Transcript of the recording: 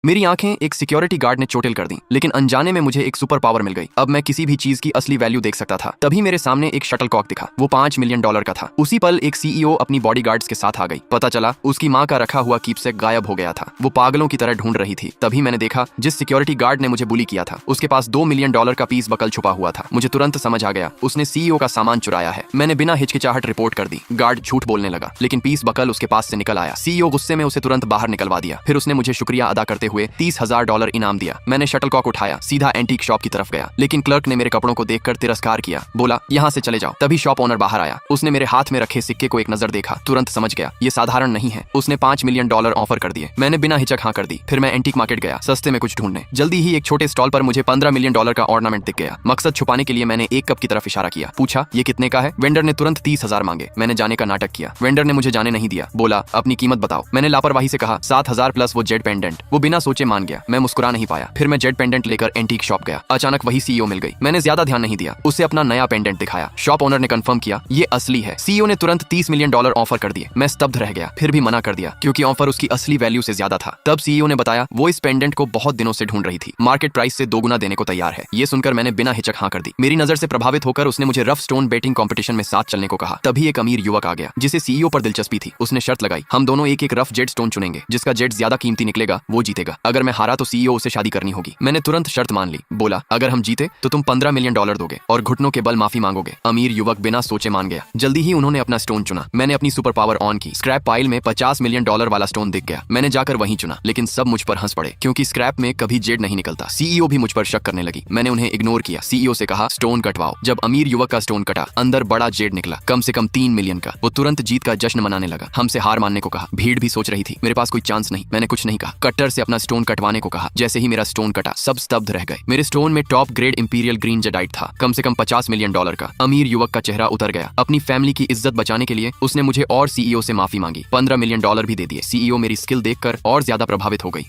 मेरी आंखें एक सिक्योरिटी गार्ड ने चोटिल कर दी, लेकिन अनजाने में मुझे एक सुपर पावर मिल गई। अब मैं किसी भी चीज की असली वैल्यू देख सकता था। तभी मेरे सामने एक शटलकॉक दिखा। वो $5 मिलियन का था। उसी पल एक सीईओ अपनी बॉडीगार्ड्स के साथ आ गई। पता चला उसकी माँ का रखा हुआ कीपसेक गायब हो गया था। वो पागलों की तरह ढूंढ रही थी। तभी मैंने देखा जिस सिक्योरिटी गार्ड ने मुझे बुली किया था उसके पास $2 मिलियन का पीस बकल छुपा हुआ था। मुझे तुरंत समझ आ गया उसने सीईओ का सामान चुराया है। मैंने बिना हिचकिचाहट रिपोर्ट कर दी। गार्ड झूठ बोलने लगा, लेकिन पीस बकल उसके पास से निकल आया। सीईओ गुस्से में उसे तुरंत बाहर निकलवा दिया। फिर उसने मुझे शुक्रिया अदा करते हुए $30,000 इनाम दिया। मैंने शटलकॉक उठाया, सीधा एंटीक शॉप की तरफ गया, लेकिन क्लर्क ने मेरे कपड़ों को देखकर तिरस्कार किया। बोला, यहाँ से चले जाओ। तभी शॉप ओनर बाहर आया। उसने मेरे हाथ में रखे सिक्के को एक नजर देखा, तुरंत समझ गया ये साधारण नहीं है। उसने $5 मिलियन ऑफर कर दिए। मैंने बिना हिचक हाँ कर दी। फिर मैं एंटीक मार्केट गया सस्ते में कुछ ढूंढने। जल्दी ही एक छोटे स्टॉल पर मुझे $15 मिलियन का ऑर्नामेंट दिख गया। मकसद छुपाने के लिए मैंने एक कप की तरफ इशारा किया। पूछा, ये कितने का है? वेंडर ने तुरंत 30,000 मांगे। मैंने जाने का नाटक किया। वेंडर ने मुझे जाने नहीं दिया। बोला, अपनी कीमत बताओ। मैंने लापरवाही से कहा 7,000 प्लस वो जेड पेंडेंट। वो बिना सोचे मान गया। मैं मुस्कुरा नहीं पाया। फिर मैं जेड पेंडेंट लेकर एंटीक शॉप गया। अचानक वही सीईओ मिल गई। मैंने ज्यादा ध्यान नहीं दिया। उसे अपना नया पेंडेंट दिखाया। शॉप ओनर ने कंफर्म किया ये असली है। सीईओ ने तुरंत $30 मिलियन ऑफर कर दिए। मैं स्तब्ध रह गया, फिर भी मना कर दिया क्योंकि ऑफर उसकी असली वैल्यू से ज्यादा था। तब सीईओ ने बताया वो इस पेंडेंट को बहुत दिनों से ढूंढ रही थी, मार्केट प्राइस से 2 गुना देने को तैयार है। ये सुनकर मैंने बिना हिचक हाँ कर दी। मेरी नजर से प्रभावित होकर उसने मुझे रफ स्टोन बेटिंग कंपटीशन में साथ चलने को कहा। तभी एक अमीर युवक आ गया जिसे सीईओ पर दिलचस्पी थी। उसने शर्त लगाई, हम दोनों एक एक रफ जेड स्टोन चुनेंगे, जिसका जेड ज्यादा कीमती निकलेगा वो जीतेगा। अगर मैं हारा तो सीईओ उसे शादी करनी होगी। मैंने तुरंत शर्त मान ली। बोला, अगर हम जीते तो तुम $15 मिलियन दोगे और घुटनों के बल माफी मांगोगे। अमीर युवक बिना सोचे मान गया। जल्दी ही उन्होंने अपना स्टोन चुना। मैंने अपनी सुपर पावर ऑन की। स्क्रैप पाइल में $50 मिलियन वाला स्टोन दिख गया। मैंने जाकर वहीं चुना, लेकिन सब मुझ पर हंस पड़े क्योंकि स्क्रैप में कभी जेड नहीं निकलता। सीईओ भी मुझ पर शक करने लगी। मैंने उन्हें इग्नोर किया। सीईओ से कहा, स्टोन कटवाओ। जब अमीर युवक का स्टोन कटा, अंदर बड़ा जेड निकला, कम से कम 3 मिलियन का। वो तुरंत जीत का जश्न मनाने लगा। हमसे हार मानने को कहा। भीड़ भी सोच रही थी मेरे पास कोई चांस नहीं। मैंने कुछ नहीं कहा। कट्टर से अपना स्टोन कटवाने को कहा। जैसे ही मेरा स्टोन कटा, सब स्तब्ध रह गए। मेरे स्टोन में top grade imperial green jadeite था, कम से कम $50 मिलियन का। अमीर युवक का चेहरा उतर गया। अपनी फैमिली की इज्जत बचाने के लिए उसने मुझे और सीईओ से माफी मांगी। $15 मिलियन भी दे दिए। सीईओ मेरी स्किल देखकर और ज्यादा प्रभावित हो गई।